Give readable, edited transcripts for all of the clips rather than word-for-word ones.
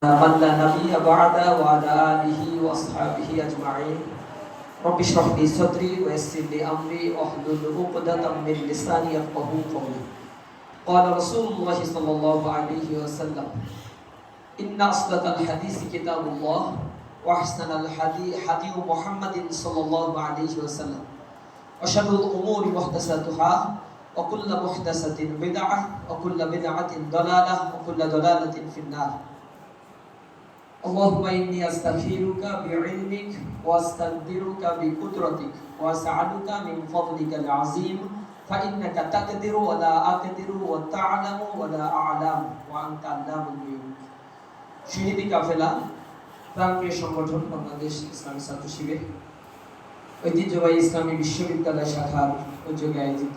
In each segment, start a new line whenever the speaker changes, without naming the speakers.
من لا نبي بعد وعلى آله وأصحابه أجمعين رب اشرح لي صدري ويسر لي أمري واحلل عقدة من لساني يفقهوا قولي قال رسول الله صلى الله عليه وسلم إن أصدق الحديث كتاب الله وأحسن الحديث حديث محمد صلى الله عليه وسلم وشر الأمور محدثاتها وكل محدثة بدعة وكل بدعة ضلالة وكل ضلالة في النار اللهم إني أستغفرك بعلمك وأستقدرك بقدرتك وأسألك من فضلك العظيم فإنك تقدر ولا أقدر وتعلم ولا أعلم وأنت علام الغيوب শহীদি কাফেলা প্রাণপ্রিয় সংগঠন বাংলাদেশ ইসলামী ছাত্র শিবির ঐতিহ্যবাহী ইসলামী বিশ্ববিদ্যালয় শাখার উদ্যোগে আয়োজিত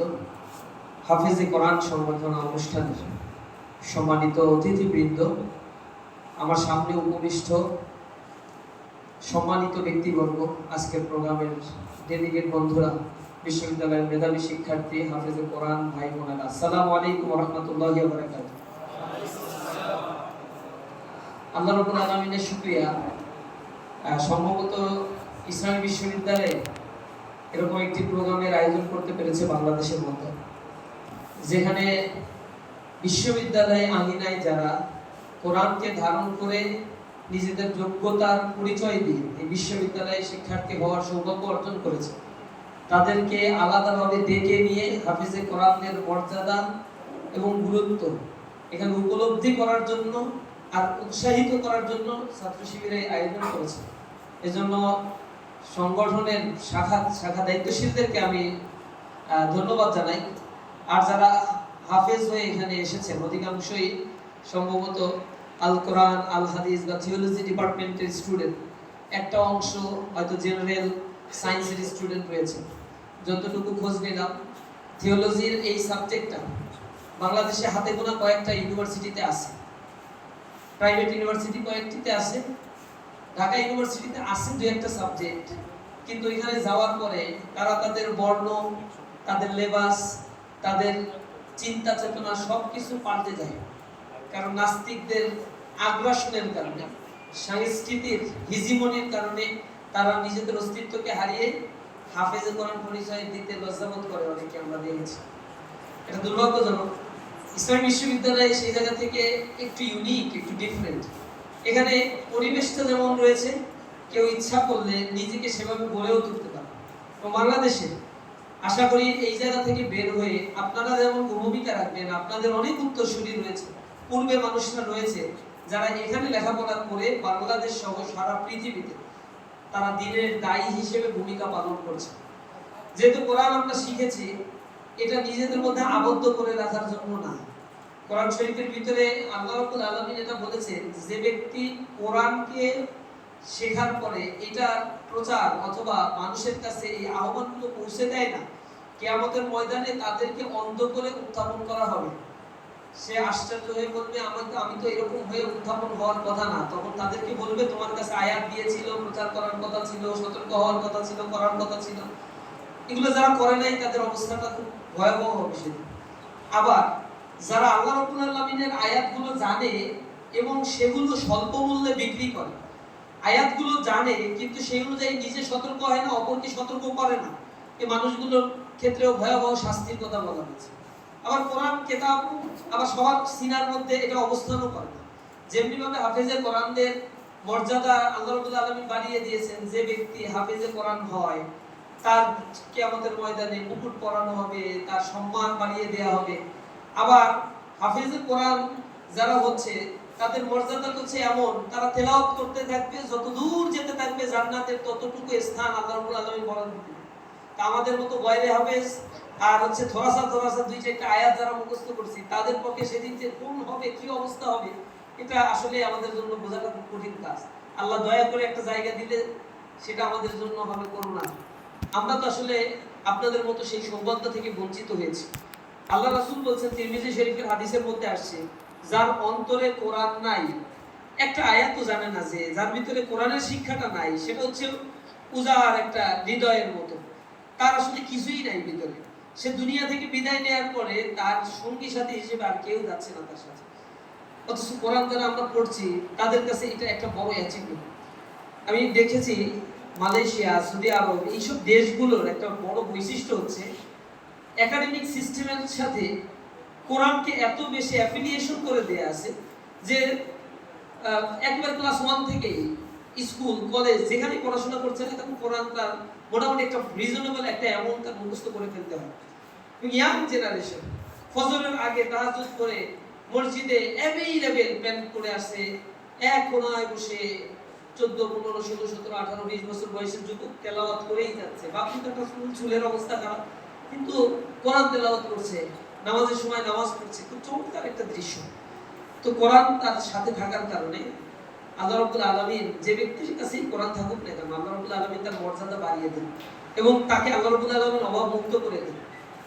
হাফেজে কোরআন সংবর্ধনা অনুষ্ঠানের সম্মানিত অতিথিবৃন্দ, আমার সামনে উপবিষ্ট সম্মানিত ব্যক্তিবর্গ, আজকের প্রোগ্রামের ডেলিগেট বন্ধুরা, বিশ্ববিদ্যালয়ের মেধাবী শিক্ষার্থী, হাফেজে কোরআন ভাই বোনেরা, আসসালামু আলাইকুম ওয়া রাহমাতুল্লাহি ওয়া বারাকাতুহু। আল্লাহ রাব্বুল আলামিনের শুকরিয়া, সম্ভবত ইসলামী বিশ্ববিদ্যালয়ে এরকম একটি প্রোগ্রামের আয়োজন করতে পেরেছে বাংলাদেশের মধ্যে, যেখানে বিশ্ববিদ্যালয়ে আঙিনায় যারা কোরআনকে ধারণ করে নিজেদের যোগ্যতার পরিচয় দিয়ে এই বিশ্ববিদ্যালয়ে শিক্ষার্থী হওয়ার সৌভাগ্য অর্জন করেছে, তাদেরকে আলাদাভাবে ডেকে নিয়ে হাফেজে কোরআনের মর্যাদা এবং গুরুত্ব এখানে উপলব্ধি করার জন্য আর উৎসাহিত করার জন্য ছাত্র শিবিরে আয়োজন করেছে। এজন্য সংগঠনের শাখা দায়িত্বশীলদেরকে আমি ধন্যবাদ জানাই। আর যারা হাফেজ হয়ে এখানে এসেছেন অধিকাংশই সম্ভবত আল কোরআন, আল হাদিস বা থিওলজি ডিপার্টমেন্টের স্টুডেন্ট, একটা অংশ হয়তো জেনারেল সায়েন্সের স্টুডেন্ট রয়েছে। যতটুকু খোঁজ নিলাম, থিওলজির এই সাবজেক্টটা বাংলাদেশে হাতে গোনা কয়েকটা ইউনিভার্সিটিতে আছে, প্রাইভেট ইউনিভার্সিটি কয়েকটিতে আছে, ঢাকা ইউনিভার্সিটিতে আছে দু একটা সাবজেক্ট, কিন্তু এখানে যাওয়ার পরে তারা তাদের বর্ণ, তাদের লেবাস, তাদের চিন্তা চেতনা সবকিছু পাল্টে যায়। কারণ নাস্তিকদের আগ্রাসনের কারণে, সংস্কৃতির হিজিমনির কারণে তারা নিজেদের অস্তিত্বকে হারিয়ে হাফেজে কোরআন পরিচয় দিতে লজ্জাবোধ করে অনেকে, আমরা দেখেছি। এটা দুর্ভাগ্যজনক। ইসলামী বিশ্ববিদ্যালয়ে সেই জায়গা থেকে একটু ইউনিক, একটু ডিফারেন্ট। এখানে পরিবেশটা যেমন রয়েছে, কেউ ইচ্ছা করলে নিজেকে সেভাবে গড়েও তুলতে পারে। এবং বাংলাদেশে আশা করি এই জায়গা থেকে বের হয়ে আপনারা যেমন ভূমিকা রাখবেন, আপনাদের অনেক উত্তরসূরি রয়েছে, পূর্বে মানুষরা রয়েছে যারা এখানে লেখাপড়া করে বাংলাদেশ সহ সারা পৃথিবীতে তারা দিনের দায়ী হিসেবে ভূমিকা পালন করছে। যেহেতু কোরআন আমরা শিখেছি, এটা নিজেদের মধ্যে আবদ্ধ করে রাখার জন্য না। কোরআন শরীফের ভিতরে আল্লাহ রাব্বুল আলামিন এটা বলেছেন, যে ব্যক্তি কোরআনকে শেখার পরে এটা প্রচার অথবা মানুষের কাছে এই আহ্বানগুলো পৌঁছে দেয় না, কিয়ামতের ময়দানে তাদেরকে অন্ধ করে উত্থাপন করা হবে। সে আশ্চর্য হয়ে বলবে, আমি তো এরকম হয়ে উত্থাপন হওয়ার কথা না। তখন তাদেরকে বলবে, তোমার কাছে আয়াত দিয়েছিল, প্রচার করার কথা ছিল, সতর্ক হওয়ার কথা ছিল, করার কথা ছিল, এগুলো যারা করে নাই তাদের অবস্থাটা খুব ভয়াবহ হবে সেদিন। আবার যারা আল্লাহ রাব্বুল আলামিনের আয়াতগুলো জানে এবং সেগুলো স্বল্প মূল্যে বিক্রি করে, আয়াতগুলো জানে কিন্তু সেই অনুযায়ী নিজে সতর্ক হয় না, অপরকে সতর্ক করে না, এই মানুষগুলোর ক্ষেত্রেও ভয়াবহ শাস্তির কথা বলা হয়েছে। আবার কোরআন কিতাব আবার সবার সিনার মধ্যে এটা অবস্থানও করে না। যেমনি ভাবে হাফেজে কোরআনদের মর্যাদা আল্লাহ রাব্বুল আলামিন বাড়িয়ে দিয়েছেন, যে ব্যক্তি হাফেজে কোরআন হয় তার কিয়ামতের ময়দানে মুকুট পরানো হবে, তার সম্মান বাড়িয়ে দেওয়া হবে। আবার হাফেজে কোরআন যারা হচ্ছে তাদের মর্যাদা হচ্ছে এমন, তারা তেলাওয়াত করতে থাকবে, যত দূর যেতে থাকবে জান্নাতের ততটুকু স্থান আল্লাহ রাব্বুল আলামিন বরাদ্দ দিবেন। তা আমাদের মতো গয়রে হাফেজ আর হচ্ছে থোড়াসা দুই চারটা আয়াত যারা মুখস্থ করছি, তাদের পক্ষে সেদিন যে কোন হবে, কি অবস্থা হবে, এটা আসলে আমাদের জন্য বোঝাটা খুব কঠিন কাজ। আল্লাহ দয়া করে একটা জায়গা দিলে সেটা আমাদের জন্য হবে করুণা। আমরা তো আসলে আপনাদের মতো সেই সৌভাগ্য থেকে বঞ্চিত হয়েছি। আল্লাহ রাসূল বলছেন, তিরমিজি শরীফের হাদিসের মধ্যে আসছে, যার অন্তরে কোরআন নাই, একটা আয়াত তো জানে না, যে যার ভিতরে কোরআনের শিক্ষাটা নাই, সেটা হচ্ছে উজাড় একটা হৃদয়ের মতো, তার আসলে কিছুই নাই ভিতরে। সে দুনিয়া থেকে বিদায় নেওয়ার পরে তার সঙ্গী সাথী হিসেবে আর কেউ যাচ্ছে না তার সাথে। অথচ কোরআন যারা আমরা পড়ছি তাদের কাছে এটা একটা বড় অ্যাচিভমেন্ট। আমি দেখেছি মালয়েশিয়া, সৌদি আরব, এইসব দেশগুলোর একটা বড় বৈশিষ্ট্য হচ্ছে একাডেমিক সিস্টেমের সাথে কোরআনকে এত বেশি অ্যাফিলিয়েশন করে দেয়া আছে যে একবার ক্লাস 1 থেকে স্কুল কলেজ যেখানে পড়াশোনা করছে না তখন কোরআন তার মোটামুটি একটা রিজনেবল একটা অ্যামাউন্ট তার মুখস্থ করে ফেলতে হয়। ইয়াং জেনারেশন ফজরের আগে তাহাজ্জুদ করে মসজিদে অ্যাভেইলেবল প্যান্ট পরে আসে, এক কোনায় বসে 14, 15, 16, 17, 18, 20 বছর বয়সের যুবক তেলাওয়াত করেই যাচ্ছে। বাকি তো একটা চুলের অবস্থা খারাপ, কিন্তু কোরআন তেলাওয়াত করছে, নামাজের সময় নামাজ পড়ছে। খুব চমৎকার একটা দৃশ্য। তো কোরআন তার সাথে থাকার কারণে আল্লাহ রাব্বুল আলামিন যে ব্যক্তির কাছেই কোরআন থাকুক না কেন, আল্লাহ রাব্বুল আলামিন তার মর্যাদা বাড়িয়ে দেন এবং তাকে আল্লাহ রাব্বুল আলামিন অভাব মুক্ত করে দেন।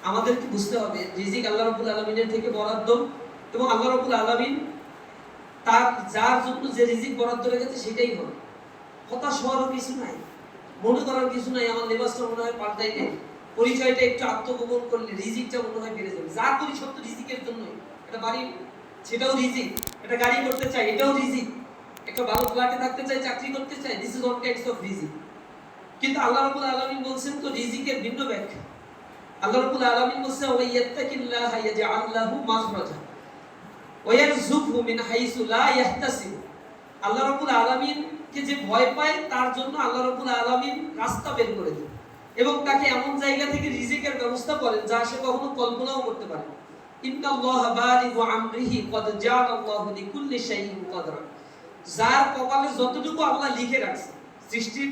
আমাদেরকে বুঝতে হবে রিজিক আল্লাহ রাব্বুল আলামিনের থেকে বরাদ্দ, এবং আল্লাহ রাব্বুল আলামিন তার যার জন্য যে রিজিক বরাদ্দ রেখেছে সেটাই হবে। হতাশ হওয়ারও কিছু নাই, মনে করার কিছু নাই আমার লেবাসটা মনে হয় পাল্টাই নেই, পরিচয়টা একটু আত্মগোপন করলে রিজিকটা মনে হয় বেড়ে যাবে। যা করি সব তো রিজিকের জন্যই। একটা বাড়ি, সেটাও রিজিক। একটা গাড়ি করতে চাই, এটাও রিজিক। একটা ভালো ফ্ল্যাটে থাকতে চাই, চাকরি করতে চাই, this is all kinds of রিজিক। কিন্তু আল্লাহ রাব্বুল আলামিন বলছেন তো রিজিকের ভিন্ন ব্যাখ্যা। আল্লাহ রাব্বুল আলামিন বলছেন ওয়া ইয়াত্তাকিল্লাহা ইয়াজআল লাহু মাখরাজা ওয়া ইয়ারযুকহু মিন হাইসু লা ইয়াহতাসিব। আল্লাহ রাব্বুল আলামিন কে যে ভয় পায় তার জন্য আল্লাহ রাব্বুল আলামিন রাস্তা বের করে দেন এবং তাকে এমন জায়গা থেকে রিজিকের ব্যবস্থা করেন যা সে কখনো কল্পনাও করতে পারে না। ইন্নাল্লাহা বালিগু আমরিহি ক্বাদ জাআলাল্লাহু লিকুল্লি শাইইন কদরা। যার কপালে যতটুকু আল্লাহ লিখে রাখছে সৃষ্টির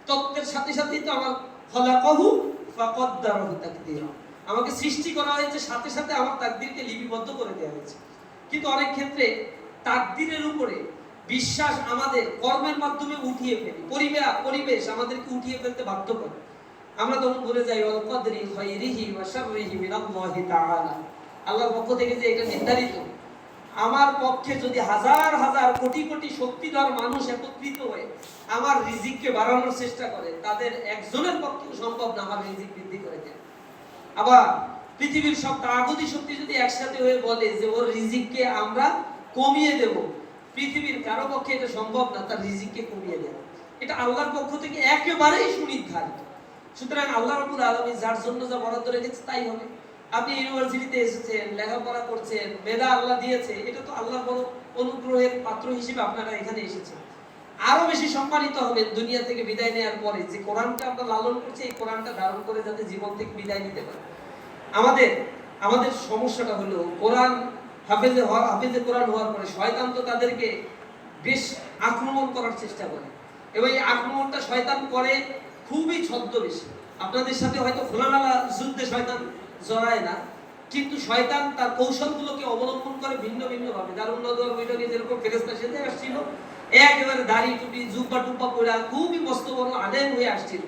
তত্ত্বের সাথে সাথেই তো আমার খলাকাহু ফাকদ্দারাহু তাকদীরা, আমাকে সৃষ্টি করা হয়েছে, সাথে সাথে আমার তাকদীরকে লিপিবদ্ধ করে দেওয়া হয়েছে। কিন্তু অনেক ক্ষেত্রে তাকদীরের উপরে বিশ্বাস আমাদের কর্মের মাধ্যমে উঠিয়ে ফেলি, পরিবেশ আমাদেরকে উঠিয়ে ফেলতে বাধ্য করে। আমরা তখন বলে যাই ওয়াল কদরি খায়রিহি ওয়া শাররিহি মিনাল্লাহি তাআলা, আল্লাহর পক্ষ থেকে যে এটা নির্ধারিত। আমার পক্ষে যদি হাজার হাজার কোটি কোটি শক্তিধর মানুষ একত্রিত হয়ে আমার রিজিককে বাড়ানোর চেষ্টা করে, তাদের একজনের পক্ষে সম্ভব না আমার রিজিক বৃদ্ধি করে দেয়। আবার পৃথিবীর সব তাগুতি শক্তি যদি একসাথে হয়ে বলে যে ওর রিজিককে আমরা কমিয়ে দেব, পৃথিবীর কারো পক্ষে এটা সম্ভব না তার রিজিককে কমিয়ে দেওয়া। এটা আল্লাহর পক্ষ থেকে একেবারেই সুনির্ধারিত। সুতরাং আল্লাহ রাব্বুল আলামিন যার জন্য যা বরাদ্দ রেখেছে তাই হবে। আপনি ইউনিভার্সিটিতে এসেছেন, লেখাপড়া করছেন, মেধা আল্লাহ দিয়েছে, এটা তো আল্লাহর বড় অনুগ্রহের পাত্র হিসেবে আপনারা এখানে এসেছেন। আরো বেশি সম্মানিত হবেন দুনিয়া থেকে বিদায় নেওয়ার পরে, যে কোরআনটা আমরা লালন করছি এই কোরআনটা ধারণ করে যাতে জীবন থেকে বিদায় নিতে পারে। আমাদের সমস্যাটা হলো কোরআন হাফেজে কোরআন হওয়ার পরে শয়তান তো তাদেরকে বেশ আক্রমণ করার চেষ্টা করে, এবং এই আক্রমণটা শয়তান করে খুবই ছদ্মবেশী। আপনাদের সাথে হয়তো খোলামেলা যুদ্ধে শয়তান জড়ায় না, কিন্তু শয়তান তার কৌশলগুলোকে অবলম্বন করে ভিন্ন ভিন্ন ভাবে। দারুন নদওয়ার বৈঠকে যেরকম ফেরেশতা সেজে আসছিল, একেবারে দাড়ি টুপি জুব্বা টুব্বা পরে খুবই মস্ত বড় আলেম হয়ে আসছিল,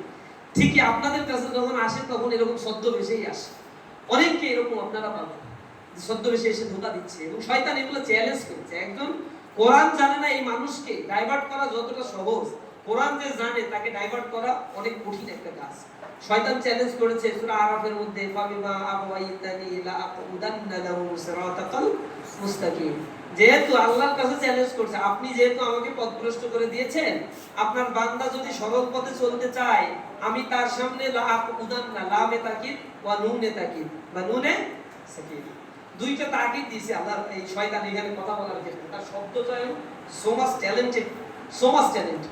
ঠিকই আপনাদের কাছে যখন আসে তখন এরকম ছদ্মবেশেই আসে। অনেককে এরকম আপনারা পাবেন ছদ্মবেশে এসে ধোঁকা দিচ্ছে, এবং শয়তান এগুলো চ্যালেঞ্জ করছে। একজন কোরআন জানে না এই মানুষকে ডাইভার্ট করা যতটা সহজ, কোরআন যে জানে তাকে ডাইভার্ট করা অনেক কঠিন একটা কাজ। শয়তান চ্যালেঞ্জ করেছে সূরা আরাফের মধ্যে, ফাবিমা আবওয়াইতানি লা আকুদান্না লাহুম সিরাতাকাল মুস্তাকিম। যেহেতু আল্লাহর কাছে চ্যালেঞ্জ করছে, আপনি যেহেতু আমাকে পথভ্রষ্ট করে দিয়েছেন, আপনার বান্দা যদি সরল পথে চলতে চায় আমি তার সামনে লা আকুদান্না, লামে তাকিদ ওয়া নুনে তাকিদ বা নুনে সাকিন, দুইটা তাকিদ দিয়েছে আল্লাহ এই শয়তান এখানে কথা বলার ক্ষেত্রে। তার শব্দ চয়ন সো মাচ ট্যালেন্ট।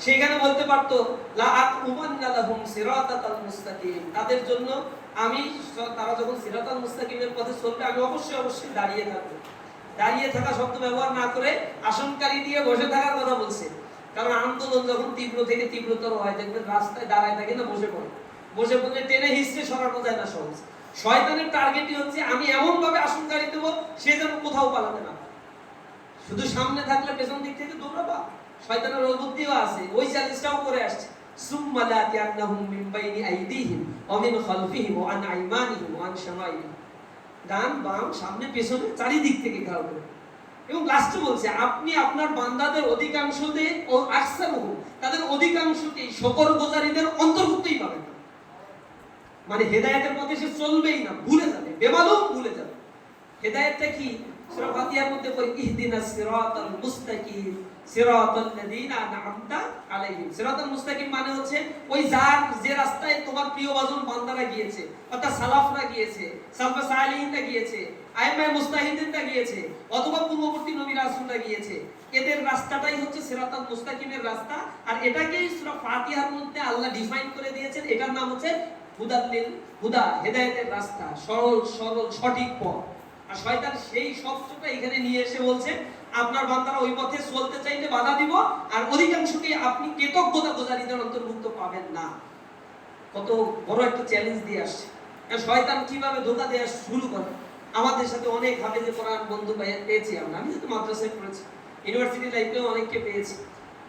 সেখানে বলতে পারতো লা আকুমান্না লাহুম সিরাতাল মুস্তাকিম, তাদের জন্য আমি, তারা যখন সিরাতাল মুস্তাকিমের পথে চলবে আমি অবশ্যই দাঁড়িয়ে থাকবো। দাঁড়িয়ে থাকা শব্দ ব্যবহার না করে আসনকারী দিয়ে বসে থাকার কথা বলছে, কারণ আন্দোলন যখন তীব্র থেকে তীব্রতর হয় দেখবেন রাস্তায় দাঁড়ায় থাকে না, বসে পড়লে টেনে হিস্ট্রে সরানো যায় না সহজ। শয়তানের টার্গেটই হচ্ছে আমি এমন ভাবে আসনকারী দেবো সে যেন কোথাও পালাতে না, শুধু সামনে থাকলে পেছন দিক থেকে দৌড়াবা। শয়তানের বুদ্ধিও আছে, ওই চ্যালেঞ্জটাও করে আসছে। সুম্মা লা তা'ন্নাহুম মিন বাইনি আইদিহিম ওয়া মিন খালফিহিম ওয়া আন আইমানিহিম ওয়া আন শামাইলিহিম, ডান বাম সামনে পেছনে চারিদিক থেকে ঘেরাও করে। এবং লাস্টে বলছে আপনি আপনার বান্দাদের অধিকাংশদের ও আকসারুহুম, তাদের অধিকাংশকেই শকরগুজারীদের অন্তর্ভুক্তই পাবেন না। মানে হেদায়েতের পথে সে চলবেই না, ভুলে যাবে, বেমালুম ভুলে যাবে। হেদায়েতটা কি? সূরা ফাতিহার মধ্যে পড়ি ইহদিনাস সিরাতাল মুস্তাকিম সিরাতাল লাযিনা আনআমতা আলাইহিম। সিরাতাল মুস্তাকিম মানে হচ্ছে ওই যে রাস্তায় তোমার প্রিয়ভাজন বান্দারা গিয়েছে, অর্থাৎ সালাফরা গিয়েছে, সালফে সালিহিনরা গিয়েছে, আইমায়ে মুস্তাহিদিনরা গিয়েছে, অথবা পূর্ববর্তী নবী রাসূলরা গিয়েছে, এদের রাস্তাটাই হচ্ছে সিরাতাল মুস্তাকিমের রাস্তা। আর এটাকেই সূরা ফাতিহার মধ্যে আল্লাহ ডিফাইন করে দিয়েছেন, এটার নাম হচ্ছে হুদা, হেদায়েতের রাস্তা, সরল সঠিক পথ। আর শয়তান সেই শব্দটা এখানে নিয়ে এসে বলছে আপনার বান্দারা ওই পথে চলতে চাইলে বাধা দিব, আর অধিকাংশকে আপনি কৃতজ্ঞতা গুজারিদের অন্তর্ভুক্ত পাবেন না। কত বড় একটা চ্যালেঞ্জ দিয়ে আসছে। শয়তান কিভাবে ধোঁকা দেওয়া শুরু করে। আমাদের সাথে অনেক হাফেজে কোরআন বন্ধু পেয়েছি আমরা, আমি যেহেতু মাদ্রাসায় পড়েছি, ইউনিভার্সিটি লাইফেও অনেককে পেয়েছি,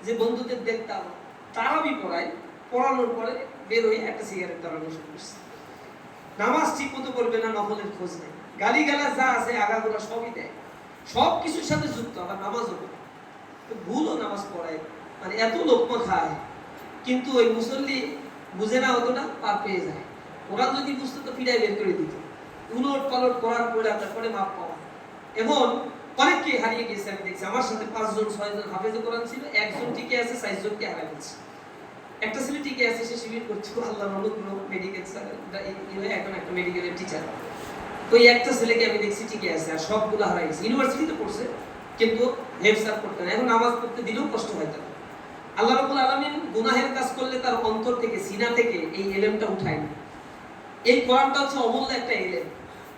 যে বন্ধুদের দেখতাম তারাবি পড়ানোর পরে বের হয়ে একটা সিগারেট ধরানো শুরু করছে। নামাজ ঠিক মতো করবে না, নফলের খোঁজ নেই, গালি গালাজ যা আছে আগাগোড়া সবই দেয়, সব কিছুর সাথে যুক্ত, আবার নামাজও পড়ে, ভুলও নামাজ পড়ায়, মানে এত লোকমা খায়, কিন্তু ওই মুসল্লি বুঝে না, অতটা পার পেয়ে যায়। কোরআন যদি বুঝতো তো পিড়ায় বের করে দিত। উলট পালট কোরআন পড়ে তারপরে মাপ পাওয়া। এখন অনেককে হারিয়ে গেছে, আমি দেখছি আমার সাথে 5 জন 6 জন হাফেজে কোরআন ছিল, একজন টিকে আছে, 4 জনকে হারাই ফেলছে। একটা ছেলে টিকে আছে, সে শিবির করছে, আল্লাহর অনুগ্রহ, মেডিকেল এখন একটা মেডিকেলের টিচার। তো এই একটা ছেলেকে আমি দেখছি টিকে আছে, আর সবগুলো হারাই গেছে। ইউনিভার্সিটিতে পড়ছে কিন্তু হেফসার করতে না, এখন নামাজ পড়তে দিলেও কষ্ট হয় তার। আল্লাহ রাব্বুল আলামিন গুনাহের কাজ করলে তার অন্তর থেকে, সিনা থেকে এই এলেমটা উঠায় না। এই কোরআনটা হচ্ছে অমূল্য একটা এলেম,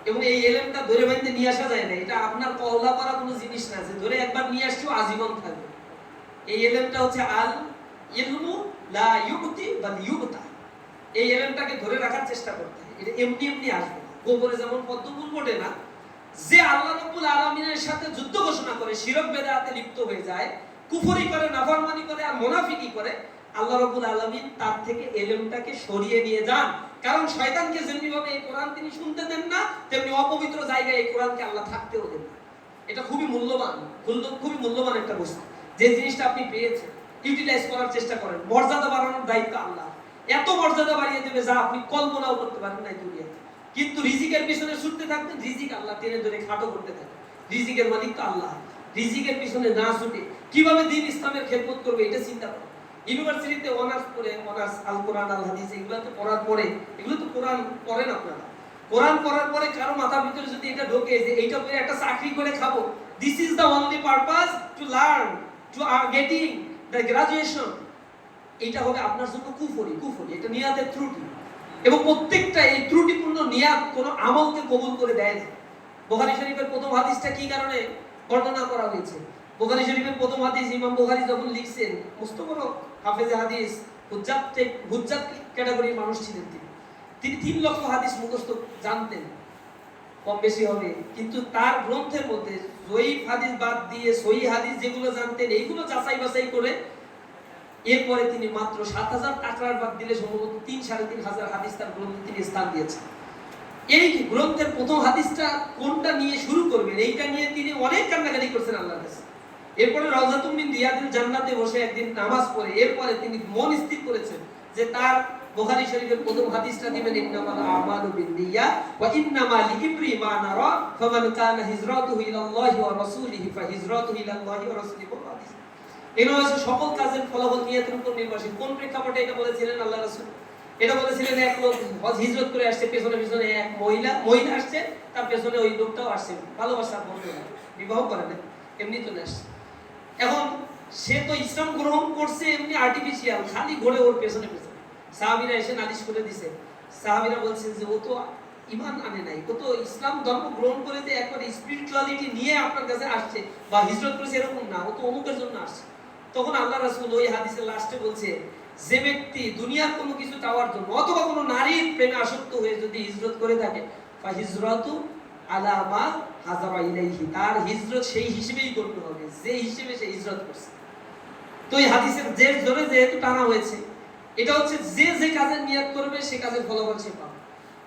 এবং এই এলেমটা ধরে বাইন্ধে নিয়ে আসা যায় না। এটা আপনার কওলা করা কোনো জিনিস না যে ধরে একবার নিয়ে আসছো আজীবন থাকবে। এই এলেমটা হচ্ছে আল ইলমু লা ইউতি বাল ইউতা। এই এলেমটাকে ধরে রাখার চেষ্টা করতে হয়, এটা এমনি এমনি আসবে না। গোবরে যেমন পদ্ম ফুল ফোটে না, যে আল্লাহ রাব্বুল আলামিনের সাথে যুদ্ধ ঘোষণা করে, শিরক বেদাতে লিপ্ত হয়ে যায়, কুফরি করে, নাফরমানি করে আর মুনাফিকি করে, আল্লাহ রাব্বুল আলামিন তার থেকে এলেমটাকে সরিয়ে নিয়ে যান। কারণ শয়তানকে যেমনি ভাবে এই কোরআন তিনি শুনতে দেন না, তেমনি অপবিত্র জায়গায় এই কোরআনকে আল্লাহ থাকতেও দেন না। এটা খুবই মূল্যবান, খুবই মূল্যবান একটা বস্তু। যে জিনিসটা আপনি পেয়েছেন ইউটিলাইজ করার চেষ্টা করেন। মর্যাদা বাড়ানোর দায়িত্ব আল্লাহ, এত মর্যাদা বাড়িয়ে দেবে যা আপনি কল্পনাও করতে পারেন না দুনিয়াতে। কিন্তু রিজিকের পিছনে ছুটতে থাকবেন, রিজিক আল্লাহ টেনে ধরে খাটো করতে থাকে। রিজিকের মালিক তো আল্লাহ। রিজিকের পিছনে না ছুটে কিভাবে দ্বীন ইসলামের খেদমত করবে এটা চিন্তা করুন। ইউনিভার্সিটিতে অনার্স করে, অনার্স আল কোরআন আল হাদিস এগুলোতে পড়ার পরে, এগুলো তো কোরআন পড়েন আপনারা, কোরআন পড়ার পরে কারো মাথার ভিতরে যদি এটা ঢোকে যে এইটা করে একটা চাকরি করে খাবো, this is the only purpose to learn, to আর গেটিং দ্য গ্রাজুয়েশন, এটা হবে আপনার জন্য কুফরি। এটা নিয়াতের ত্রুটি, এবং প্রত্যেকটা এই ত্রুটিপূর্ণ নিয়াত কোনো আমলকে কবুল করে দেয় না। বুখারী শরীফের প্রথম হাদিসটা কি কারণে বর্ণনা করা হয়েছে? বুখারী শরীফের প্রথম হাদিস ইমাম বুখারী যখন লিখছেন, মস্ত বড় হাফেজে হাদিস, হুজ্জাত ক্যাটাগরির মানুষ ছিলেন তিনি 3 লক্ষ হাদিস মুখস্থ জানতেন, কম বেশি হবে, কিন্তু তার গ্রন্থের মধ্যে জয়ীফ হাদিস বাদ দিয়ে সহিহ হাদিস যেগুলো জানতেন এইগুলো যাচাই বাছাই করে এরপরে তিনি মাত্র 7000 টাকার বাদ দিলে সম্ভবত 3-3.5 হাদিস তার গ্রন্থে তিনি স্থান দিয়েছেন। এই গ্রন্থের প্রথম হাদিসটা কোনটা নিয়ে শুরু করবেন এইটা নিয়ে তিনি অনেক কান্নাকাটি করছেন আল্লাহর কাছে। এরপরে রাউযাতুম মিন রিয়াদিল জান্নাতে বসে একদিন নামাজ পড়ে এরপরে তিনি মন স্থির করেছেন যে তার বুখারী শরীফের প্রথম হাদিসটা দিবেন, ইন্নামাল আমালু বিন্নিয়াত ওয়া ইন্নামা লিইমরি মা নারা ফামান কানা হিজরাতুহু ইলাল্লাহি ওয়া রাসূলিহি ফাহিজরাতুহু ইলাল্লাহি ওয়া রাসূলিহি। এগুলো হচ্ছে সকল কাজের ফলাফল নিয়তের উপর নির্ভরশীল। কোন প্রেক্ষাপটে এটা বলেছিলেন আল্লাহ রাসূল? এটা বলেছিলেন এক লোক হজ হিজরত করে আসছে, পেছনে এক মহিলা আসছে, তার পেছনে ওই লোকটাও আসছে, ভালোবাসার বন্ধুরা, বিবাহ করে না, এমনি চলে আসছে। এখন সে তো ইসলাম গ্রহণ করছে এমনি আর্টিফিশিয়াল, খালি ঘোরে ওর পেছনে। সাহাবীরা এসে নালিশ করে দিছে। সাহাবীরা বলছেন যে ও তো ঈমান আনে নাই, ও তো ইসলাম ধর্ম গ্রহণ করে যে একবার স্পিরিচুয়ালিটি নিয়ে আপনার কাছে আসছে বা হিজরত করেছে এরকম না, ও তো অমুকের জন্য আসছে। তখন আল্লাহ রাসূল ওই হাদিসের লাস্টে বলছে, যে ব্যক্তি দুনিয়ার কোনো কিছু চাওয়ার জন্য অথবা কোনো নারীর প্রেমে আসক্ত হয়ে যদি হিজরত করে থাকে, ফাহিজরাতু আলা মা হাজারা ইলাইহি, তার হিজরত সেই হিসেবেই করতে হবে যে হিসেবে সে হিজরত করছে। তো এই হাদিসের যে জোরে যেহেতু টানা হয়েছে, এটা হচ্ছে যে যে কাজের নিয়ত করবে সে কাজের ফলাফল সে পাবে।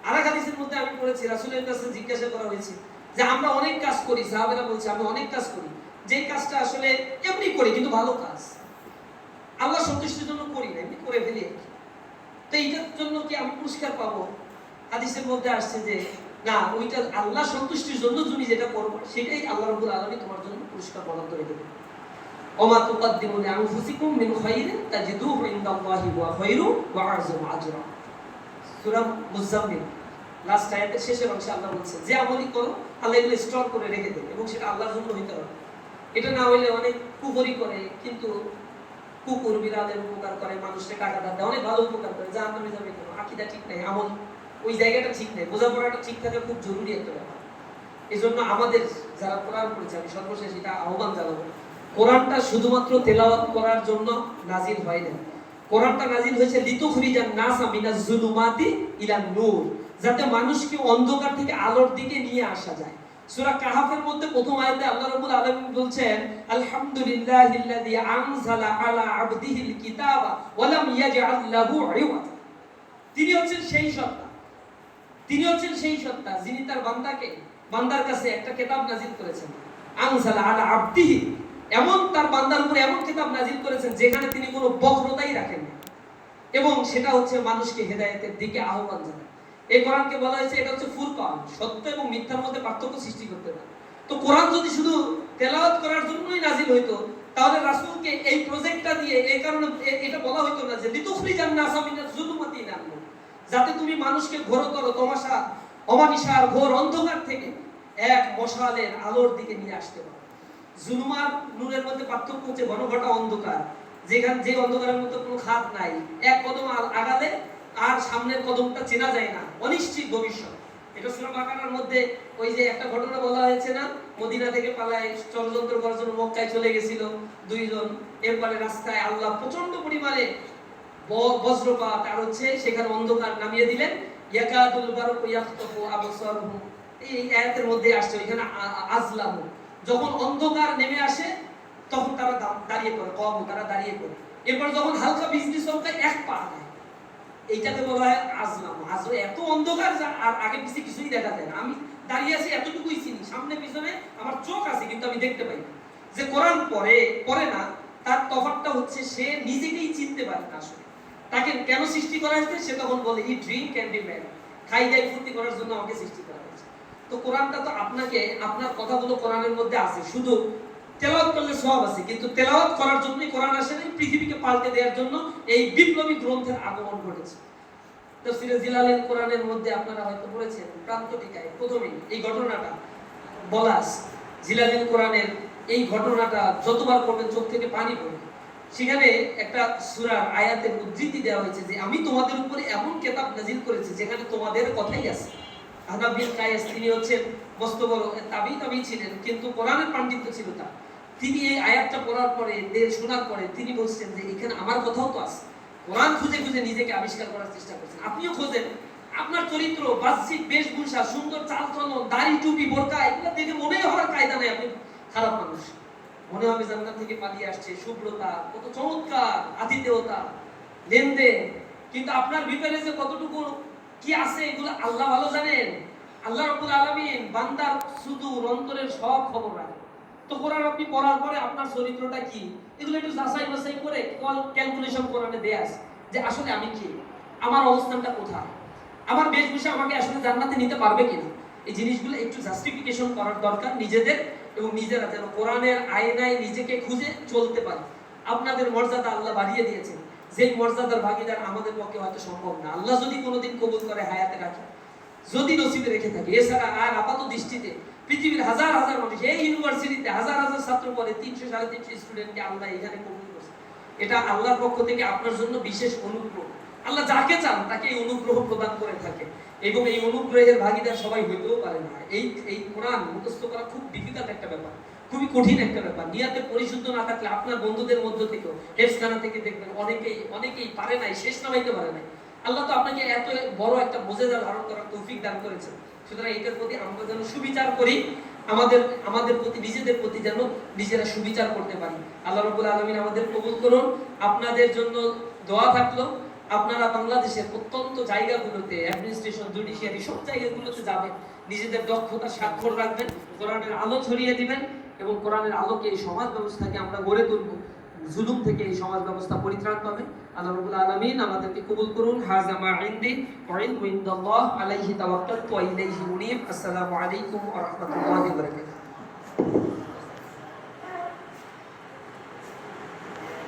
আরেক হাদিসের মধ্যে আমি পড়েছি, রাসূলের কাছে জিজ্ঞাসা করা হয়েছে যে আমরা অনেক কাজ করি, সাহাবারা বলছে আমি অনেক কাজ করি, যে কাজটা আসলে এমনি করি কিন্তু ভালো কাজ, আল্লাহ সন্তুষ্টির জন্য করি না, এমনি করে ফেলি, তো এইটার জন্য কি আমি পুরস্কার পাবো? হাদিসের মধ্যে আসছে যে না, ওইটা আল্লাহ সন্তুষ্টির জন্য তুমি যেটা করবে সেটাই আল্লাহ রাব্বুল আলামিন তোমার জন্য পুরস্কার প্রদান করে দেবেন। ওমা তুকদ্দিমু লিআনফুসিকুম মিন খায়রিন তাজিদুহু ইনদাল্লাহি ওয়া খায়রু ওয়া আযমু আজরা। সূরা মুজাম্মিল লাস্ট আয়াতের শেষের অংশে আল্লাহ বলছেন যে আমলই করো আল্লাহ এগুলো স্টোর করে রেখে দেন এবং সেটা আল্লাহর জন্য হইতে হবে। এটা না হইলে অনেক কুফরি করে, কিন্তু কুকুর বিড়ালের উপকার করে, মানুষকে টাকা দেয়, অনেক ভালো উপকার করে, জাহান্নামে যাবে কেন? আকীদা ঠিক নাই, আমল ওই জায়গাটা ঠিক নাই, বোঝাপড়াটা ঠিক থাকা খুব জরুরি একটা ব্যাপার। এই জন্য আমাদের যারা কোরআন পড়েছে, আমি সর্বশেষ এটা আহ্বান জানাবো, কোরআনটা শুধুমাত্র তেলাওয়াত করার জন্য নাজিল হয় না। কোরআনটা নাজিল হয়েছে লিতুখরিজান নাসা মিনাজ জুলুমাতি ইলান নূর, যাতে মানুষকে অন্ধকার থেকে আলোর দিকে নিয়ে আসা যায়। সূরা কাহাফের মধ্যে প্রথম আয়াতে আল্লাহ রাব্বুল আলামিন বলছেন আলহামদুলিল্লাহিল্লাযী আনজালা আলা আবদিহিল কিতাবা ওয়া লাম ইয়াজআল লাহু ইওয়াজা। তিনি হচ্ছেন সেই সত্তা যিনি তার বান্দার কাছে একটা কিতাব নাজিল করেছেন। আনজালা আলা আবদিহি, এমন তার বান্দার উপরে এমন কিতাব নাজিল করেছেন যেখানে তিনি কোনো বক্রতাই রাখেন না, এবং সেটা হচ্ছে মানুষকে হেদায়েতের দিকে আহ্বান জানায়। এই কোরআনকে বলা হয়েছে এটা হচ্ছে ফুরকান, সত্য এবং মিথ্যার মধ্যে পার্থক্য সৃষ্টি করতে পারে। তো কোরআন যদি শুধু তেলাওয়াত করার জন্যই নাজিল হইতো, তাহলে রাসূলকে এই প্রজেক্টটা দিয়ে এই কারণে এটা বলা হইতো না যে লিতুখরিজান নাসা মিনাজ জুলুমাতি ইলান নূর, যাতে তুমি মানুষকে ঘোরতর তমাশা অমানিসার ঘোর অন্ধকার থেকে এক মশালের আলোর দিকে নিয়ে আসতে পারো। জুলুমার নূরের মধ্যে পার্থক্য হচ্ছে ঘনঘটা অন্ধকার, যে অন্ধকারের মধ্যে কোনো খাত নাই, এক কদম আগালে আর সামনের কদমটা চেনা যায় না, অনিশ্চিত ভবিষ্যৎ। এটা সূরা বাকারার মধ্যে ওই যে একটা ঘটনা বলা হয়েছে না, মদিনা থেকে পালায় ষড়যন্ত্র করার জন্য মক্কায় চলে গেছিল দুইজন, এরপরে রাস্তায় আল্লাহ প্রচন্ড পরিমাণে বজ্রপাত আর হচ্ছে সেখানে অন্ধকার নামিয়ে দিলেন। ইয়াকাদুল বারকু ইয়াখতাফু আবসারহুম, এই আয়াতের মধ্যে আসছে ওইখানে আজলামু, যখন অন্ধকার নেমে আসে তখন তারা দাঁড়িয়ে পড়ে, তারা দাঁড়িয়ে পড়ে, এরপর যখন হালকা বিজলি চমকায় এক পা দেয়, এইটাকে বলা হয় আজলাম। এত অন্ধকার আর আগে পিছে কিছুই দেখা যায় না, আমি দাঁড়িয়ে আছি এতটুকুই চিনি, সামনে পিছনে আমার চোখ আছে কিন্তু আমি দেখতে পাই না। যে কোরআন পড়ে না, তার তফাৎটা হচ্ছে সে নিজেকেই চিনতে পারে না আসলে তাকে কেন সৃষ্টি করা হয়েছে। সে তখন বলে ই ড্রিঙ্ক ক্যান বি ম্যাড, খাই দাই ফুর্তি করার জন্য আমাকে সৃষ্টি করা হয়েছে। তো কোরআনটা তো আপনাকে, আপনার কথাগুলো কোরআনের মধ্যে আছে, শুধু তেলাওয়াত করলে সওয়াব আছে, কিন্তু তেলাওয়াত করার জন্যই কোরআন আসেনি, পৃথিবীকে পাল্টে দেওয়ার জন্য এই বিপ্লবী গ্রন্থের আগমন ঘটেছে। তাফসীরে জিলালের কোরআনের মধ্যে আপনারা হয়তো পড়েছেন, প্রান্ত টিকায় প্রথমেই এই ঘটনাটা বলা আছে। জিলালের কোরআনের এই ঘটনাটা যতবার পড়বেন চোখ থেকে পানি পড়বে। সেখানে একটা সূরার আয়াতের উদ্ধৃতি দেওয়া হয়েছে যে আমি তোমাদের উপরে এমন কিতাব নাজিল করেছি যেখানে তোমাদের কথাই আছে। আহনাফ বিন কায়েস, তিনি হচ্ছেন মস্ত বড় তাবী ছিলেন, কিন্তু কোরআনের পাণ্ডিত্য ছিল তার। তিনি এই আয়াতটা পড়ার পরে, শোনার পরে তিনি বলছেন যে এখানে আমার কথাও তো আছে। কোরআন খুঁজে খুঁজে নিজেকে আবিষ্কার করার চেষ্টা করছেন। আপনিও খোঁজেন, আপনার চরিত্র, বাহ্যিক বেশভূষা, সুন্দর চালচলন, দাড়ি টুপি বোরকা, এগুলো দেখে মনে হওয়ার কায়দা নেই আপনি খারাপ মানুষ, মনে হবে জান্নাত থেকে পালিয়ে আসছে, শুভ্রতা, কত চমৎকার আতিথেয়তা, লেনদেন, কিন্তু আপনার ভিতরে যে কতটুকু কি আছে এগুলো আল্লাহ ভালো জানেন। আল্লাহ রাব্বুল আলামিন বান্দার সুদূর অন্তরের সব খবর রাখেন। তো কোরআন আপনি পড়ার পরে আপনার চরিত্রটা কি, এগুলো একটু যাচাই বাছাই করে ক্যালকুলেশন কোরআনে দেয়া আছে যে আসলে আমি কি, আমার অবস্থানটা কোথায়, আমার বেশভূষা আমাকে আসলে জান্নাতে নিতে পারবে কিনা, এই জিনিসগুলো একটু জাস্টিফিকেশন করার দরকার নিজেদের, এবং নিজেরা যেন কোরআনের আয়নায় নিজেকে খুঁজে চলতে পারে। আপনাদের মর্যাদা আল্লাহ বাড়িয়ে দিয়েছেন, যে মর্যাদার ভাগীদার আমাদের পক্ষে হয়তো সম্ভব না। আল্লাহ যদি কোনোদিন কবুল করে, হায়াতে রাখে, যদি নসিবে রেখে থাকে, এছাড়া আর আপাত দৃষ্টিতে পৃথিবীর হাজার হাজার মানুষ, এই ইউনিভার্সিটিতে হাজার হাজার ছাত্র পড়ে, 300-350 স্টুডেন্টকে আল্লাহ এখানে কবুল করছে। এটা আল্লাহর পক্ষ থেকে আপনার জন্য বিশেষ অনুগ্রহ। আল্লাহ যাকে চান তাকে এই অনুগ্রহ প্রদান করে থাকে, এবং এই অনুগ্রহের ভাগীদার সবাই হইতেও পারে না। এই কোরআন মুখস্থ করা খুব ডিফিকাল্ট একটা ব্যাপার, খুবই কঠিন একটা ব্যাপার। নিয়াতে পরিশুদ্ধ না থাকলে আপনার বন্ধুদের মধ্য থেকেও, হেফজখানা থেকে দেখবেন অনেকেই পারে নাই, শেষ নামাইতে পারে নাই। আল্লাহ তো আপনাকে এত বড় একটা মুজিজা ধারণ করার তৌফিক দান করেছেন। সুতরাং এটার প্রতি আমরা যেন সুবিচার করি, আমাদের প্রতি, নিজেদের প্রতি যেন নিজেরা সুবিচার করতে পারি। আল্লাহ রাব্বুল আলামিন আমাদের কবুল করুন। আপনাদের জন্য দোয়া থাকলো, আপনারা বাংলাদেশের প্রত্যন্ত জায়গাগুলোতে, অ্যাডমিনিস্ট্রেশন, জুডিশিয়ারি, সব জায়গাগুলোতে যাবেন, নিজেদের দক্ষতা স্বাক্ষর রাখবেন, কোরআনের আলো ছড়িয়ে দিবেন, এবং কোরআনের আলোকে এই সমাজ ব্যবস্থাকে আমরা গড়ে তুলব। জুলুম থেকে এই সমাজ ব্যবস্থা পরিত্রাণ পাবে। আল্লাহ রাব্বুল আলামিন আমাদেরকে কবুল করুন। হাযা মা ইনদি ওয়া ইলমু ইনদাল্লাহ আলাইহি তাওয়াক্কালতু ওয়া ইলাইহি মুনীব। আসসালামু আলাইকুম ওয়া রাহমাতুল্লাহি ওয়া বারাকাতুহু।